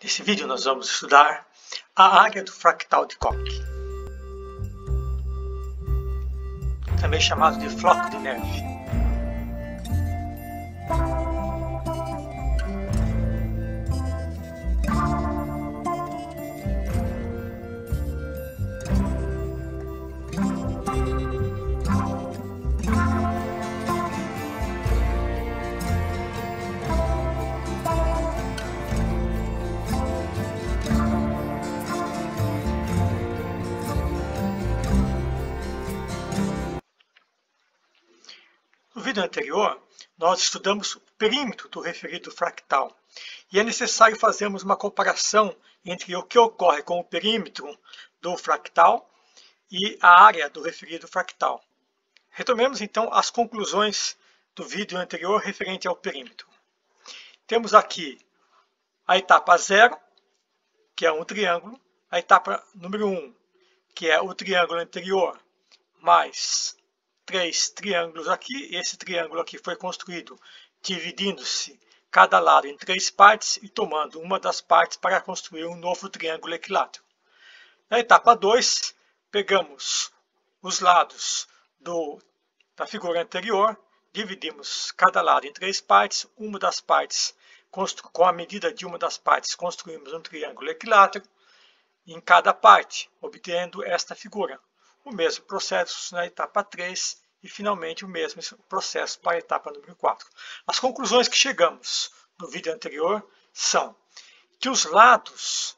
Nesse vídeo nós vamos estudar a área do fractal de Koch, também chamado de floco de neve. No vídeo anterior, nós estudamos o perímetro do referido fractal e é necessário fazermos uma comparação entre o que ocorre com o perímetro do fractal e a área do referido fractal. Retomemos então as conclusões do vídeo anterior referente ao perímetro. Temos aqui a etapa 0, que é um triângulo, a etapa número 1, que é o triângulo anterior, mais 3 triângulos aqui. Esse triângulo aqui foi construído dividindo-se cada lado em 3 partes e tomando uma das partes para construir um novo triângulo equilátero. Na etapa 2, pegamos os lados da figura anterior, dividimos cada lado em 3 partes, uma das partes, com a medida de uma das partes, construímos um triângulo equilátero em cada parte, obtendo esta figura. O mesmo processo na etapa 3 e, finalmente, o mesmo processo para a etapa número 4. As conclusões que chegamos no vídeo anterior são que os lados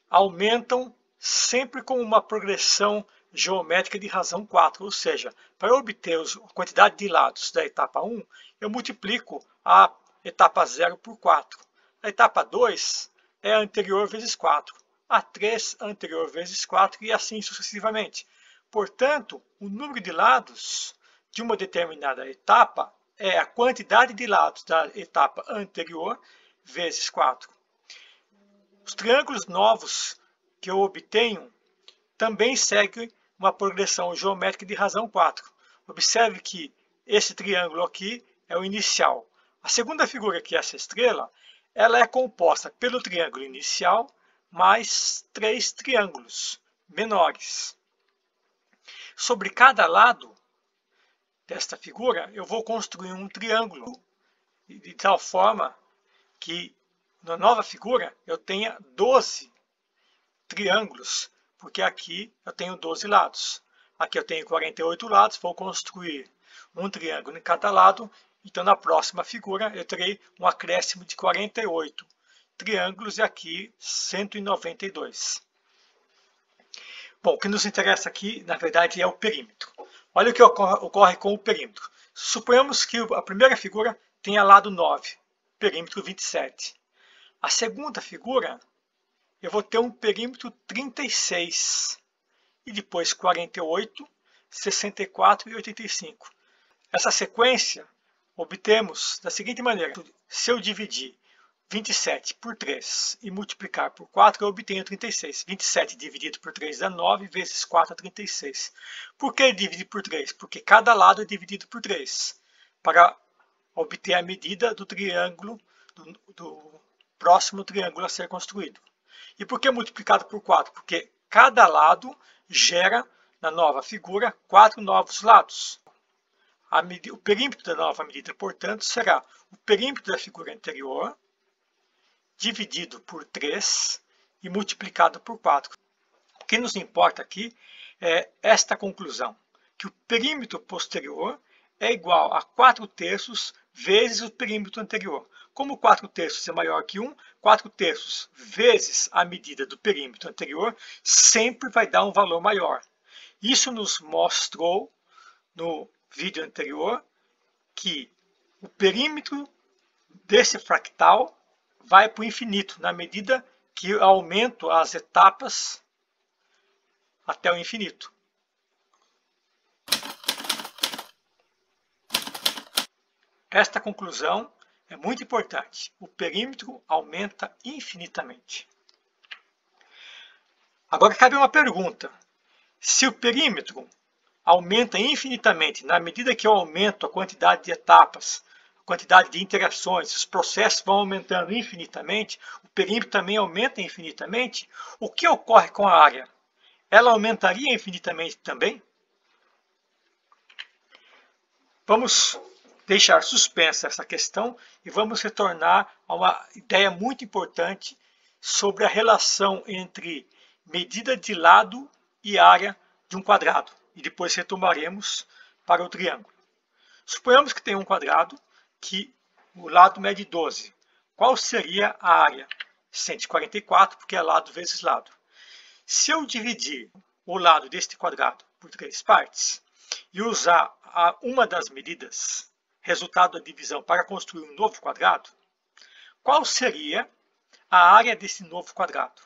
aumentam sempre com uma progressão geométrica de razão 4, ou seja, para obter a quantidade de lados da etapa 1, eu multiplico a etapa 0 por 4. A etapa 2 é a anterior vezes 4. A 3 anterior vezes 4 e assim sucessivamente. Portanto, o número de lados de uma determinada etapa é a quantidade de lados da etapa anterior vezes 4. Os triângulos novos que eu obtenho também seguem uma progressão geométrica de razão 4. Observe que esse triângulo aqui é o inicial. A segunda figura, que é essa estrela, ela é composta pelo triângulo inicial mais 3 triângulos menores. Sobre cada lado desta figura, eu vou construir um triângulo de tal forma que na nova figura eu tenha 12 triângulos, porque aqui eu tenho 12 lados. Aqui eu tenho 48 lados, vou construir um triângulo em cada lado, então na próxima figura eu terei um acréscimo de 48 triângulos e aqui 192. Bom, o que nos interessa aqui, na verdade, é o perímetro. Olha o que ocorre com o perímetro. Suponhamos que a primeira figura tenha lado 9, perímetro 27. A segunda figura, eu vou ter um perímetro 36. E depois 48, 64 e 85. Essa sequência obtemos da seguinte maneira. Se eu dividir 27 por 3 e multiplicar por 4, eu obtenho 36. 27 dividido por 3 dá 9, vezes 4 é 36. Por que dividir por 3? Porque cada lado é dividido por 3, para obter a medida do triângulo, do próximo triângulo a ser construído. E por que multiplicado por 4? Porque cada lado gera, na nova figura, 4 novos lados. O perímetro da nova medida, portanto, será o perímetro da figura anterior, dividido por 3 e multiplicado por 4. O que nos importa aqui é esta conclusão, que o perímetro posterior é igual a 4/3 vezes o perímetro anterior. Como 4/3 é maior que 1, 4/3 vezes a medida do perímetro anterior sempre vai dar um valor maior. Isso nos mostrou no vídeo anterior que o perímetro desse fractal vai para o infinito, na medida que eu aumento as etapas até o infinito. Esta conclusão é muito importante. O perímetro aumenta infinitamente. Agora cabe uma pergunta. Se o perímetro aumenta infinitamente na medida que eu aumento a quantidade de etapas, quantidade de interações, os processos vão aumentando infinitamente, o perímetro também aumenta infinitamente, o que ocorre com a área? Ela aumentaria infinitamente também? Vamos deixar suspensa essa questão e vamos retornar a uma ideia muito importante sobre a relação entre medida de lado e área de um quadrado. E depois retomaremos para o triângulo. Suponhamos que tem um quadrado que o lado mede 12. Qual seria a área? 144, porque é lado vezes lado. Se eu dividir o lado deste quadrado por 3 partes e usar uma das medidas, resultado da divisão, para construir um novo quadrado, qual seria a área desse novo quadrado?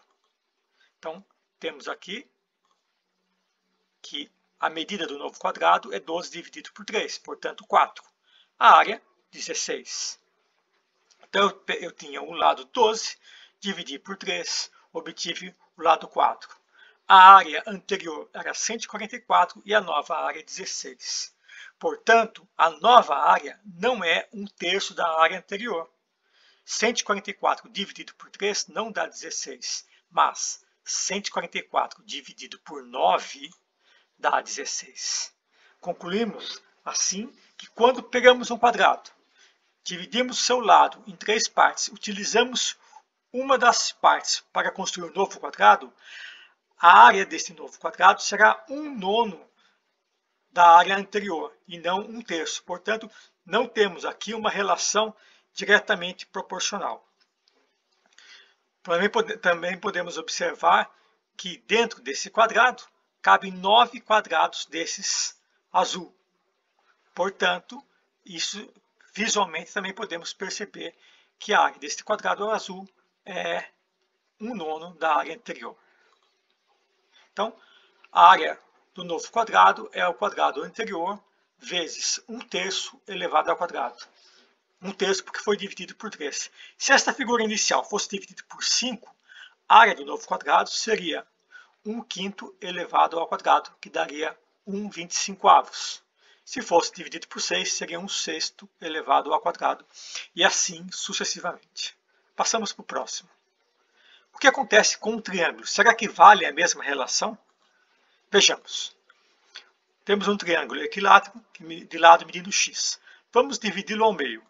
Então, temos aqui que a medida do novo quadrado é 12 dividido por 3, portanto 4. A área, 16. Então eu tinha o lado 12, dividi por 3, obtive o lado 4. A área anterior era 144 e a nova área 16. Portanto, a nova área não é 1/3 da área anterior. 144 dividido por 3 não dá 16, mas 144 dividido por 9 dá 16. Concluímos, assim, que quando pegamos um quadrado, dividimos seu lado em 3 partes, utilizamos uma das partes para construir um novo quadrado, a área desse novo quadrado será 1/9 da área anterior e não 1/3. Portanto, não temos aqui uma relação diretamente proporcional. Também podemos observar que dentro desse quadrado cabem 9 quadrados desses azul. Portanto, isso visualmente também podemos perceber que a área deste quadrado azul é 1/9 da área anterior. Então, a área do novo quadrado é o quadrado anterior vezes 1/3 elevado ao quadrado. 1/3 porque foi dividido por 3. Se esta figura inicial fosse dividida por 5, a área do novo quadrado seria 1/5 elevado ao quadrado, que daria 1/25. Se fosse dividido por 6, seria 1/6 elevado ao quadrado, e assim sucessivamente. Passamos para o próximo. O que acontece com um triângulo? Será que vale a mesma relação? Vejamos. Temos um triângulo equilátero de lado medindo x. Vamos dividi-lo ao meio.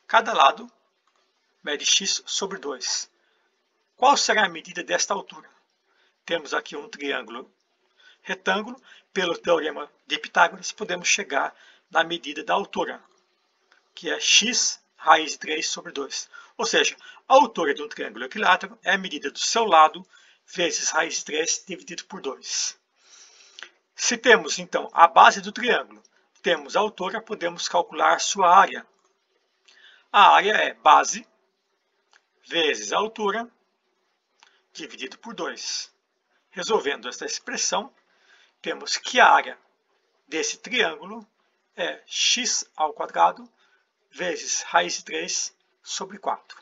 Cada lado mede x sobre 2. Qual será a medida desta altura? Temos aqui um triângulo retângulo. Pelo teorema de Pitágoras, podemos chegar na medida da altura, que é x raiz de 3 sobre 2. Ou seja, a altura de um triângulo equilátero é a medida do seu lado vezes raiz de 3 dividido por 2. Se temos, então, a base do triângulo, temos a altura, podemos calcular sua área. A área é base vezes a altura dividido por 2. Resolvendo esta expressão, temos que a área desse triângulo é x ao quadrado vezes raiz de 3 sobre 4.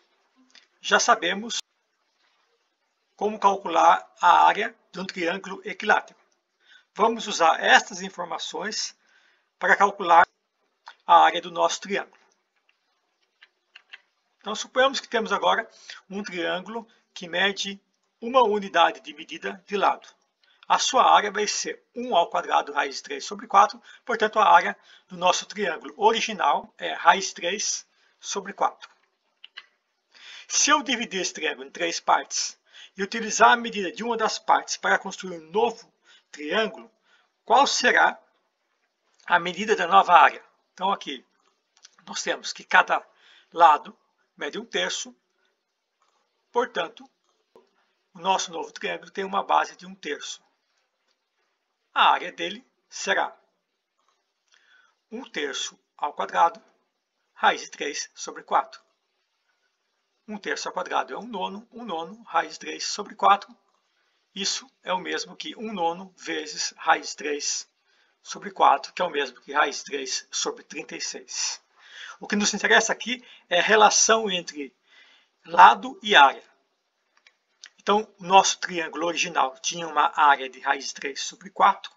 Já sabemos como calcular a área de um triângulo equilátero. Vamos usar estas informações para calcular a área do nosso triângulo. Então, suponhamos que temos agora um triângulo que mede uma unidade de medida de lado. A sua área vai ser 1 ao quadrado raiz de 3 sobre 4, portanto, a área do nosso triângulo original é raiz de 3 sobre 4. Se eu dividir esse triângulo em 3 partes e utilizar a medida de uma das partes para construir um novo triângulo, qual será a medida da nova área? Então, aqui nós temos que cada lado mede 1/3, portanto, o nosso novo triângulo tem uma base de 1/3. A área dele será 1/3 ao quadrado, raiz de 3 sobre 4. 1/3 ao quadrado é 1/9, 1/9, raiz de 3 sobre 4. Isso é o mesmo que 1/9 vezes raiz de 3 sobre 4, que é o mesmo que raiz de 3 sobre 36. O que nos interessa aqui é a relação entre lado e área. Então, o nosso triângulo original tinha uma área de raiz de 3 sobre 4.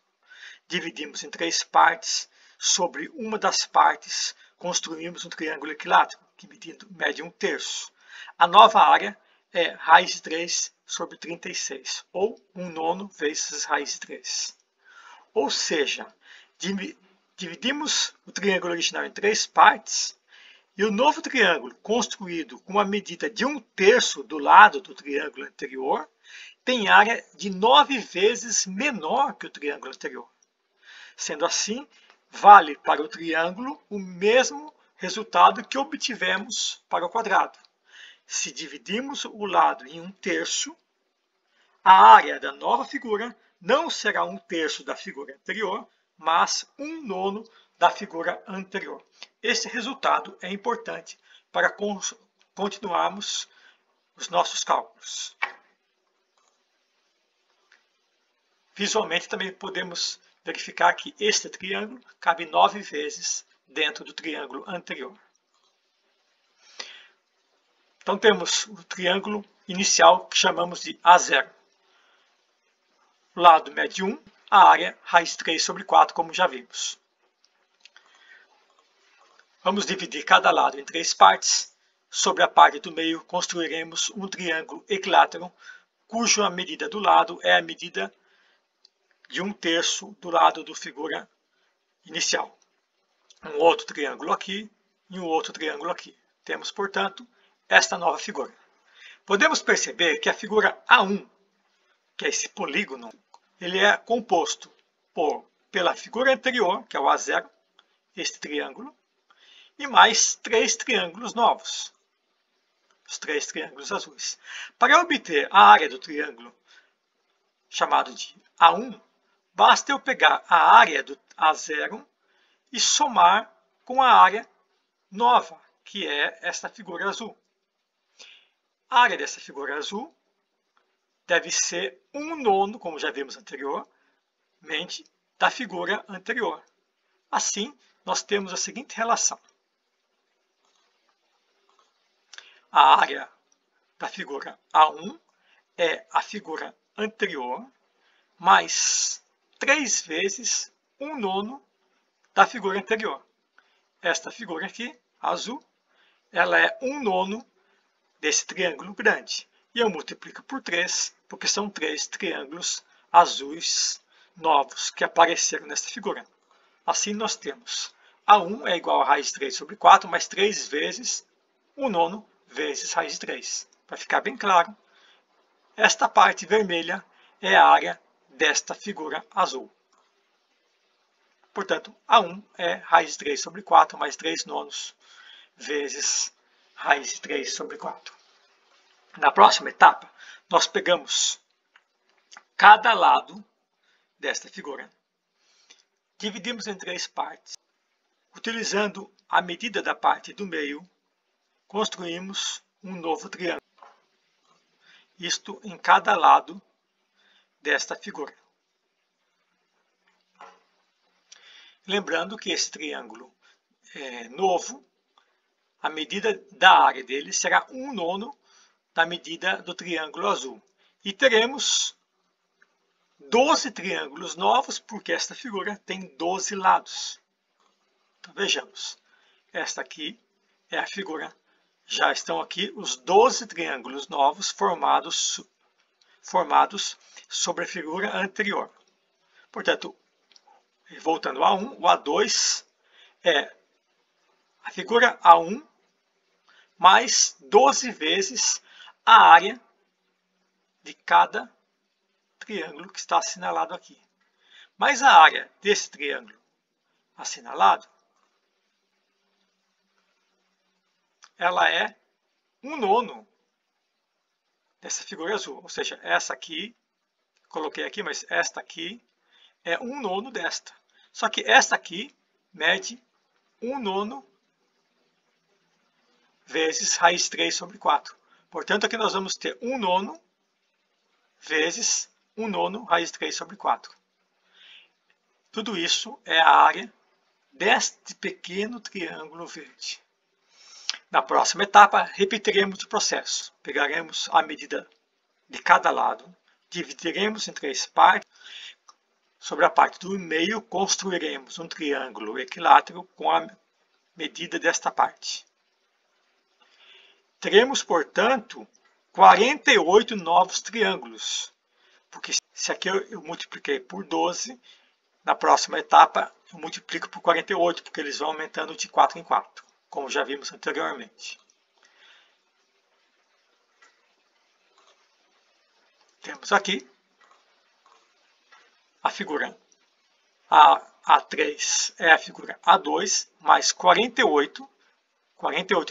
Dividimos em 3 partes. Sobre uma das partes, construímos um triângulo equilátero, que mede 1/3. A nova área é raiz de 3 sobre 36, ou 1/9 vezes raiz de 3. Ou seja, dividimos o triângulo original em 3 partes, e o novo triângulo, construído com a medida de 1/3 do lado do triângulo anterior, tem área de 9 vezes menor que o triângulo anterior. Sendo assim, vale para o triângulo o mesmo resultado que obtivemos para o quadrado. Se dividirmos o lado em 1/3, a área da nova figura não será 1/3 da figura anterior, mas 1/9 da figura anterior. Esse resultado é importante para continuarmos os nossos cálculos. Visualmente também podemos verificar que este triângulo cabe 9 vezes dentro do triângulo anterior. Então temos o triângulo inicial que chamamos de A0. O lado mede 1, a área raiz 3 sobre 4, como já vimos. Vamos dividir cada lado em 3 partes. Sobre a parte do meio construiremos um triângulo equilátero, cuja medida do lado é a medida de 1/3 do lado da figura inicial. Um outro triângulo aqui e um outro triângulo aqui. Temos, portanto, esta nova figura. Podemos perceber que a figura A1, que é esse polígono, ele é composto pela figura anterior, que é o A0, este triângulo, e mais 3 triângulos novos, os 3 triângulos azuis. Para obter a área do triângulo chamado de A1, basta eu pegar a área do A0 e somar com a área nova, que é esta figura azul. A área dessa figura azul deve ser 1/9, como já vimos anteriormente, da figura anterior. Assim, nós temos a seguinte relação. A área da figura A1 é a figura anterior mais 3 vezes 1/9 da figura anterior. Esta figura aqui, azul, ela é 1/9 desse triângulo grande. E eu multiplico por 3, porque são 3 triângulos azuis novos que apareceram nesta figura. Assim nós temos A1 é igual a raiz de 3 sobre 4, mais 3 vezes 1/9 vezes raiz de 3. Para ficar bem claro, esta parte vermelha é a área desta figura azul. Portanto, A1 é raiz de 3 sobre 4 mais 3/9 vezes raiz de 3 sobre 4. Na próxima etapa, nós pegamos cada lado desta figura, dividimos em 3 partes. Utilizando a medida da parte do meio, construímos um novo triângulo. Isto em cada lado desta figura. Lembrando que esse triângulo novo, a medida da área dele será 1/9 da medida do triângulo azul. E teremos 12 triângulos novos, porque esta figura tem 12 lados. Então vejamos, esta aqui é a figura. Já estão aqui os 12 triângulos novos formados sobre a figura anterior. Portanto, voltando a A1, o A2 é a figura A1 mais 12 vezes a área de cada triângulo que está assinalado aqui. Mas a área desse triângulo assinalado, ela é 1/9 dessa figura azul. Ou seja, essa aqui, coloquei aqui, mas esta aqui é 1/9 desta. Só que esta aqui mede 1/9 vezes raiz 3 sobre 4. Portanto, aqui nós vamos ter 1/9 vezes 1/9 raiz 3 sobre 4. Tudo isso é a área deste pequeno triângulo verde. Na próxima etapa, repetiremos o processo. Pegaremos a medida de cada lado, dividiremos em 3 partes. Sobre a parte do meio, construiremos um triângulo equilátero com a medida desta parte. Teremos, portanto, 48 novos triângulos, porque se aqui eu multipliquei por 12, na próxima etapa eu multiplico por 48, porque eles vão aumentando de 4 em 4, como já vimos anteriormente. Temos aqui a figura A3 é a figura A2, mais 48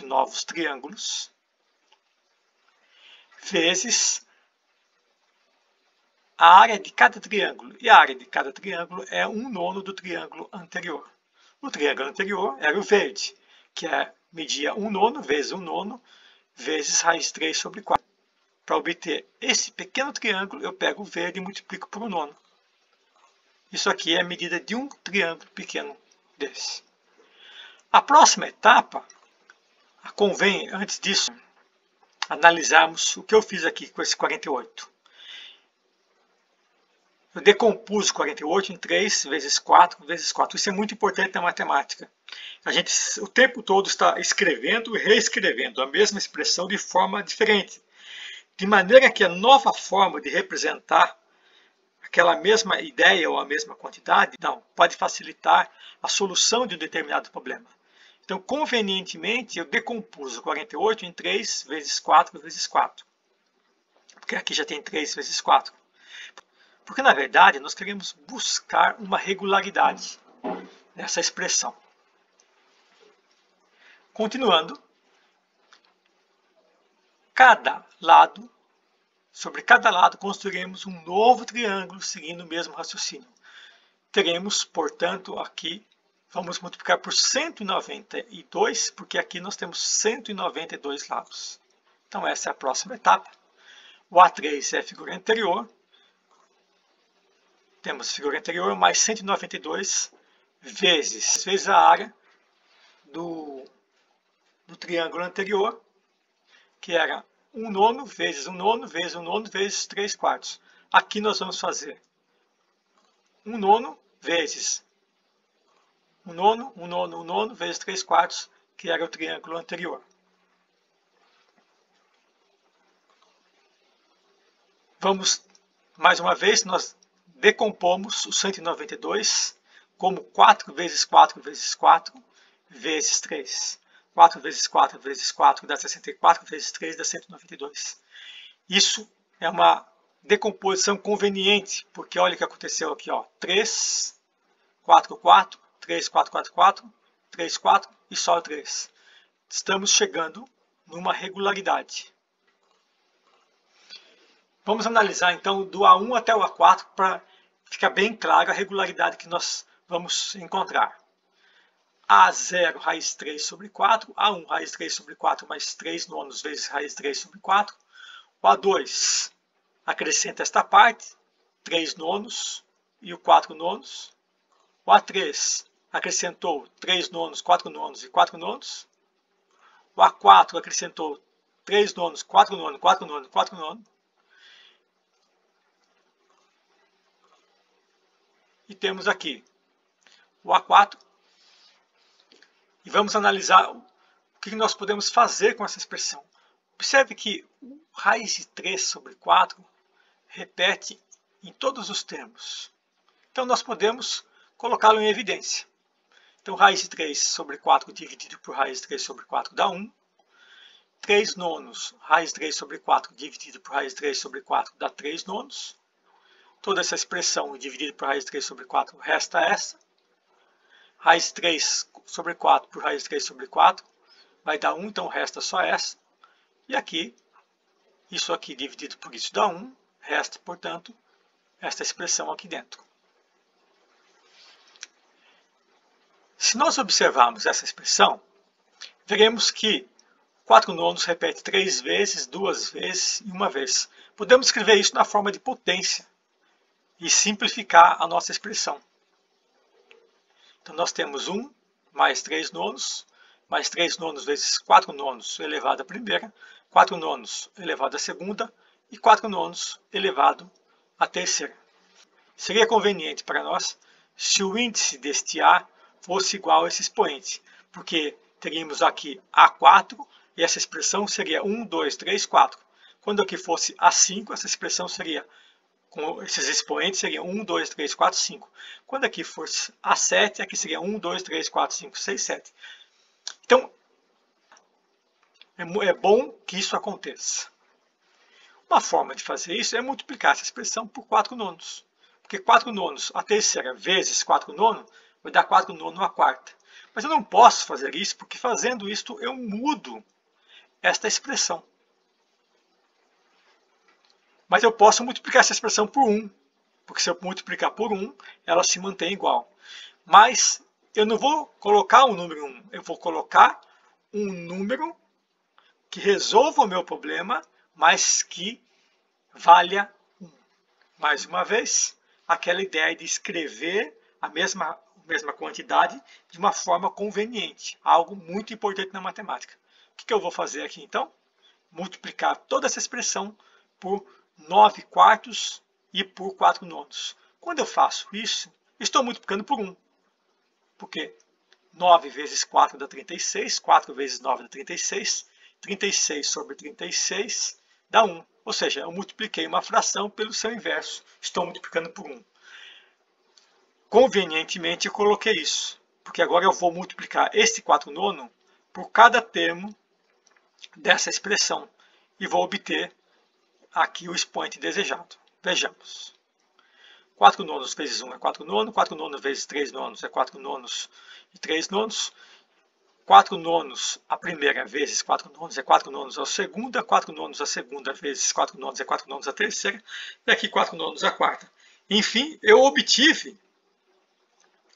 novos triângulos, vezes a área de cada triângulo. E a área de cada triângulo é 1/9 do triângulo anterior. O triângulo anterior era o verde, que media 1/9 vezes 1/9 vezes raiz de 3 sobre 4. Para obter esse pequeno triângulo, eu pego o verde e multiplico por 1/9. Isso aqui é a medida de um triângulo pequeno desse. A próxima etapa, convém, antes disso, analisarmos o que eu fiz aqui com esse 48. Eu decompus 48 em 3 vezes 4 vezes 4. Isso é muito importante na matemática. A gente o tempo todo está escrevendo e reescrevendo a mesma expressão de forma diferente. De maneira que a nova forma de representar aquela mesma ideia ou a mesma quantidade, pode facilitar a solução de um determinado problema. Então, convenientemente, eu decompus 48 em 3 vezes 4 vezes 4. Porque aqui já tem 3 vezes 4. Porque, na verdade, nós queremos buscar uma regularidade nessa expressão. Continuando, sobre cada lado construiremos um novo triângulo seguindo o mesmo raciocínio. Teremos, portanto, aqui, vamos multiplicar por 192, porque aqui nós temos 192 lados. Então, essa é a próxima etapa. O A3 é a figura anterior. Temos a figura anterior mais 192 vezes a área do triângulo anterior, que era 1/9 vezes 1/9 vezes 1/9 vezes 3/4. Aqui nós vamos fazer 1/9 vezes 1/9, 1/9, 1/9 vezes 3/4, que era o triângulo anterior. Vamos, mais uma vez, nós decompomos o 192 como 4 vezes 4 vezes 4 vezes 3. 4 vezes 4 vezes 4 dá 64, vezes 3 dá 192. Isso é uma decomposição conveniente, porque olha o que aconteceu aqui, ó, 3, 4, 4, 3, 4, 4, 4, 3, 4 e só 3. Estamos chegando numa regularidade. Vamos analisar então do A1 até o A4 para ficar bem claro a regularidade que nós vamos encontrar. A0 raiz 3 sobre 4, A1 raiz 3 sobre 4 mais 3/9 vezes raiz 3 sobre 4. O A2 acrescenta esta parte, 3/9 e o 4/9. O A3 acrescentou 3/9, 4/9 e 4/9. O A4 acrescentou 3/9, 4/9, 4/9, 4/9. E temos aqui o A4. E vamos analisar o que nós podemos fazer com essa expressão. Observe que o raiz de 3 sobre 4 repete em todos os termos. Então, nós podemos colocá-lo em evidência. Então, raiz de 3 sobre 4 dividido por raiz de 3 sobre 4 dá 1. 3/9 raiz de 3 sobre 4 dividido por raiz de 3 sobre 4 dá 3/9. Toda essa expressão dividida por raiz de 3 sobre 4 resta essa. Raiz de 3 sobre 4 por raiz de 3 sobre 4 vai dar 1, então resta só essa. E aqui, isso aqui dividido por isso dá 1, resta, portanto, esta expressão aqui dentro. Se nós observarmos essa expressão, veremos que 4/9 repete 3 vezes, 2 vezes e 1 vez. Podemos escrever isso na forma de potência e simplificar a nossa expressão. Então, nós temos 1 mais 3/9, mais 3/9 vezes 4/9 elevado à primeira, 4/9 elevado à segunda e 4/9 elevado à terceira. Seria conveniente para nós se o índice deste A fosse igual a esse expoente, porque teríamos aqui A4 e essa expressão seria 1, 2, 3, 4. Quando aqui fosse A5, essa expressão seria, com esses expoentes, seria 1, 2, 3, 4, 5. Quando aqui fosse A7, aqui seria 1, 2, 3, 4, 5, 6, 7. Então, é bom que isso aconteça. Uma forma de fazer isso é multiplicar essa expressão por 4 nonos. Porque 4 nonos, a terceira vezes 4 nono, vai dar 4 nono a quarta. Mas eu não posso fazer isso, porque fazendo isso eu mudo esta expressão. Mas eu posso multiplicar essa expressão por 1, porque se eu multiplicar por 1, ela se mantém igual. Mas eu não vou colocar o número 1, eu vou colocar um número que resolva o meu problema, mas que valha 1. Mais uma vez, aquela ideia de escrever a mesma quantidade de uma forma conveniente, algo muito importante na matemática. O que eu vou fazer aqui então? Multiplicar toda essa expressão por 9 quartos e por 4 nonos. Quando eu faço isso, estou multiplicando por 1, porque 9 vezes 4 dá 36, 4 vezes 9 dá 36, 36 sobre 36 dá 1. Ou seja, eu multipliquei uma fração pelo seu inverso. Estou multiplicando por 1. Convenientemente eu coloquei isso, porque agora eu vou multiplicar este 4 nono por cada termo dessa expressão e vou obter aqui o expoente desejado. Vejamos. 4 nonos vezes 1 é 4 nonos, 4 nonos vezes 3 nonos é 4 nonos e 3 nonos. 4 nonos a primeira vezes 4 nonos é 4 nonos a segunda, 4 nonos a segunda vezes 4 nonos é 4 nonos a terceira, e aqui 4 nonos a quarta. Enfim, eu obtive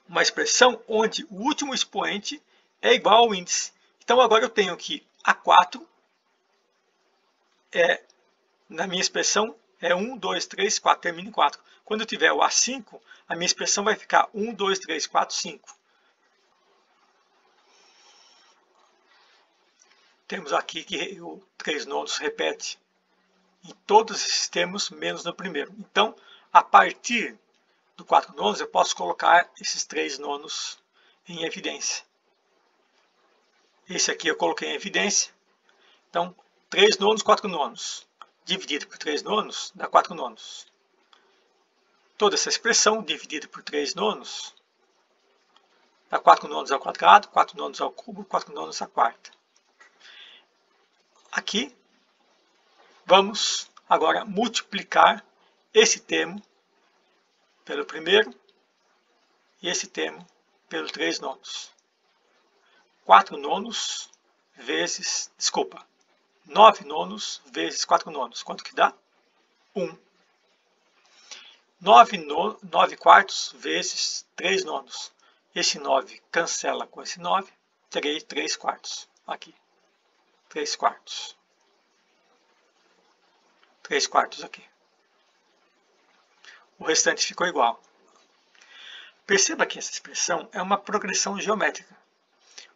uma expressão onde o último expoente é igual ao índice. Então agora eu tenho que A4 na minha expressão é 1, 2, 3, 4, termina em 4. Quando eu tiver o A5, a minha expressão vai ficar 1, 2, 3, 4, 5. Temos aqui que o 3 nonos repete em todos esses termos, menos no primeiro. Então, a partir do 4 nonos, eu posso colocar esses 3 nonos em evidência. Esse aqui eu coloquei em evidência. Então, 3 nonos, 4 nonos. Dividido por 3 nonos, dá 4 nonos. Toda essa expressão dividida por 3 nonos, dá 4 nonos ao quadrado, 4 nonos ao cubo, 4 nonos à quarta. Aqui, vamos agora multiplicar esse termo pelo primeiro e esse termo pelo 3 nonos. 4 nonos vezes, 9 nonos vezes 4 nonos. Quanto que dá? 1. 9 quartos vezes 3 nonos. Esse 9 cancela com esse 9, terei 3 quartos. Aqui. 3 quartos. 3 quartos aqui. O restante ficou igual. Perceba que essa expressão é uma progressão geométrica.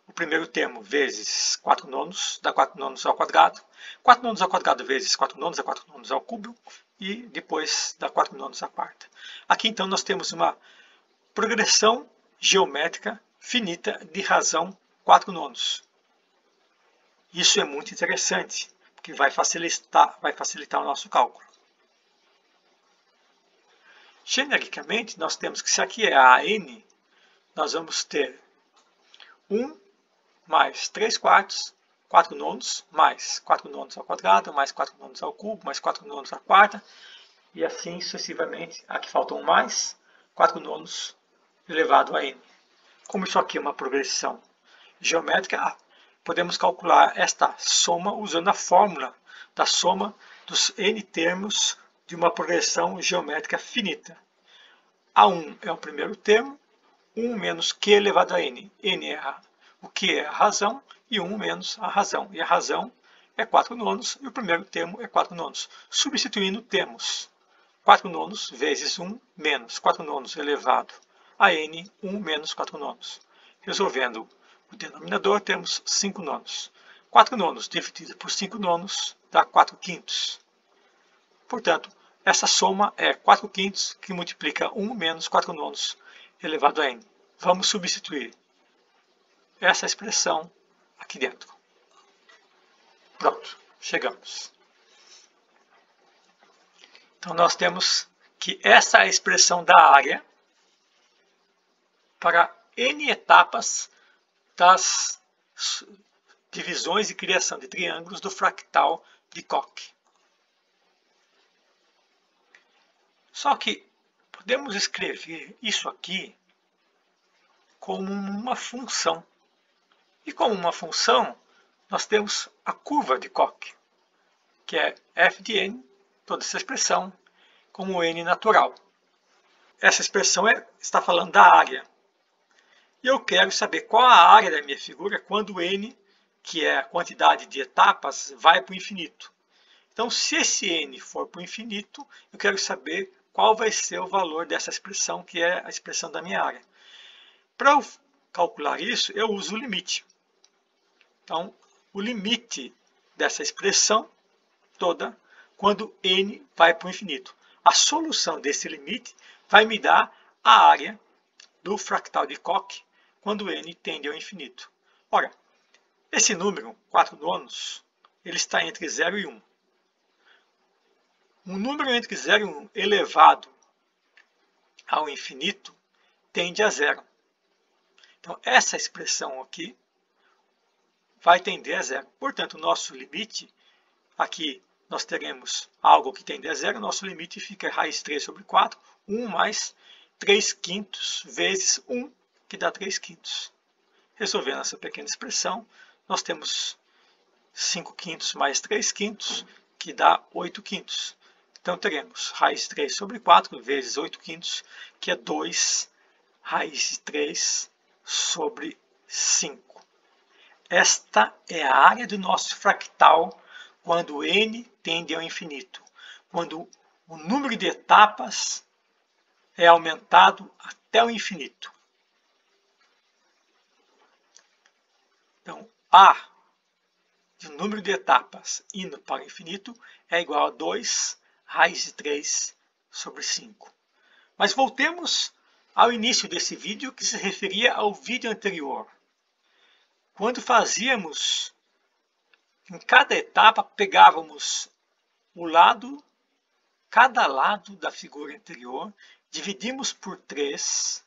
O primeiro termo vezes 4 nonos dá 4 nonos ao quadrado. 4 nonos ao quadrado vezes 4 nonos dá 4 nonos ao cubo. E depois dá 4 nonos à quarta. Aqui então nós temos uma progressão geométrica finita de razão 4 nonos. Isso é muito interessante, porque vai facilitar o nosso cálculo. Genericamente, nós temos que se aqui é a n, nós vamos ter 1 mais 3 quartos, 4 nonos, mais 4 nonos ao quadrado, mais 4 nonos ao cubo, mais 4 nonos à quarta, e assim sucessivamente. Aqui faltam mais 4 nonos elevado a n. Como isso aqui é uma progressão geométrica, podemos calcular esta soma usando a fórmula da soma dos n termos de uma progressão geométrica finita. A1 é o primeiro termo, 1 menos q elevado a n. N é o que é a razão e 1 menos a razão. E a razão é 4 nonos e o primeiro termo é 4 nonos. Substituindo, temos 4 nonos vezes 1 menos 4 nonos elevado a n, 1 menos 4 nonos. Resolvendo o denominador, temos 5 nonos. 4 nonos dividido por 5 nonos dá 4 quintos. Portanto, essa soma é 4 quintos que multiplica 1 menos 4 nonos elevado a n. Vamos substituir. essa expressão aqui dentro. Pronto, chegamos. Então, nós temos que essa é a expressão da área para N etapas das divisões e criação de triângulos do fractal de Koch. Só que podemos escrever isso aqui como uma função. E como uma função, nós temos a curva de Koch, que é f de n, toda essa expressão, como n natural. Essa expressão está falando da área. E eu quero saber qual a área da minha figura quando n, que é a quantidade de etapas, vai para o infinito. Então, se esse n for para o infinito, eu quero saber qual vai ser o valor dessa expressão, que é a expressão da minha área. Para eu calcular isso, eu uso o limite. Então, o limite dessa expressão toda, quando n vai para o infinito. A solução desse limite vai me dar a área do fractal de Koch quando n tende ao infinito. Ora, esse número, 4/9, ele está entre 0 e 1. Um número entre 0 e 1 elevado ao infinito tende a 0. Então, essa expressão aqui vai tender a 0. Portanto, o nosso limite, aqui nós teremos algo que tende a 0, nosso limite fica raiz 3 sobre 4, 1 mais 3/5 vezes 1, que dá 3/5. Resolvendo essa pequena expressão, nós temos 5/5 mais 3/5, que dá 8/5. Então, teremos raiz 3 sobre 4 vezes 8/5, que é 2 raiz de 3 sobre 5. Esta é a área do nosso fractal quando n tende ao infinito, quando o número de etapas é aumentado até o infinito. Então, A do número de etapas indo para o infinito é igual a 2 raiz de 3 sobre 5. Mas voltemos ao início desse vídeo, que se referia ao vídeo anterior. Quando fazíamos, em cada etapa, pegávamos cada lado da figura anterior, dividimos por 3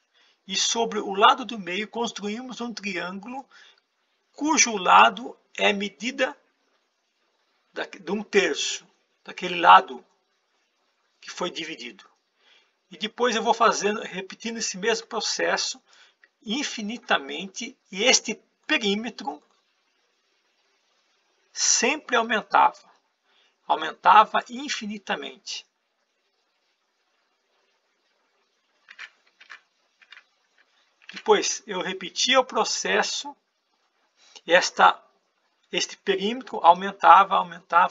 e sobre o lado do meio construímos um triângulo cujo lado é medida de 1/3 daquele lado que foi dividido. E depois eu vou repetindo esse mesmo processo infinitamente, e este perímetro sempre aumentava infinitamente. Depois eu repetia o processo e este perímetro aumentava,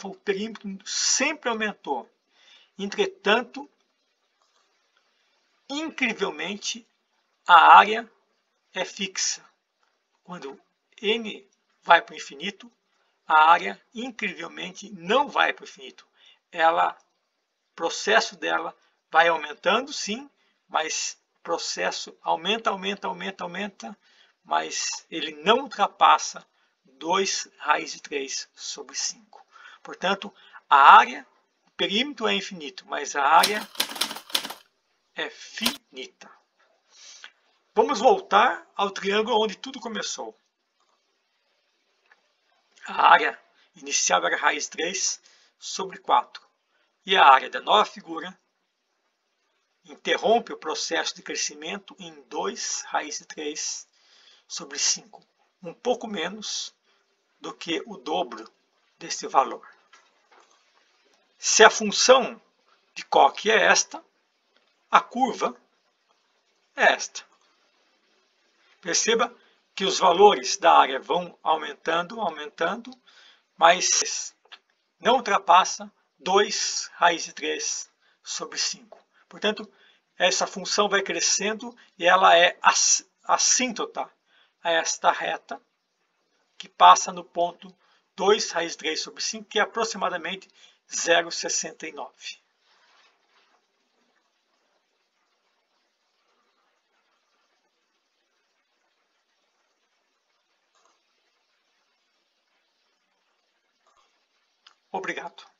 o perímetro sempre aumentou. Entretanto, incrivelmente, a área é fixa. Quando n vai para o infinito, a área incrivelmente não vai para o infinito. O processo dela vai aumentando, sim, mas o processo aumenta, mas ele não ultrapassa 2 raiz de 3 sobre 5. Portanto, o perímetro é infinito, mas a área é finita. Vamos voltar ao triângulo onde tudo começou. A área inicial era raiz 3 sobre 4. E a área da nova figura interrompe o processo de crescimento em 2 raiz de 3 sobre 5. Um pouco menos do que o dobro desse valor. Se a função de Koch é esta, a curva é esta. Perceba que os valores da área vão aumentando, mas não ultrapassa 2 raiz de 3 sobre 5. Portanto, essa função vai crescendo e ela é assíntota a esta reta, que passa no ponto 2 raiz de 3 sobre 5, que é aproximadamente 0,69. Obrigado.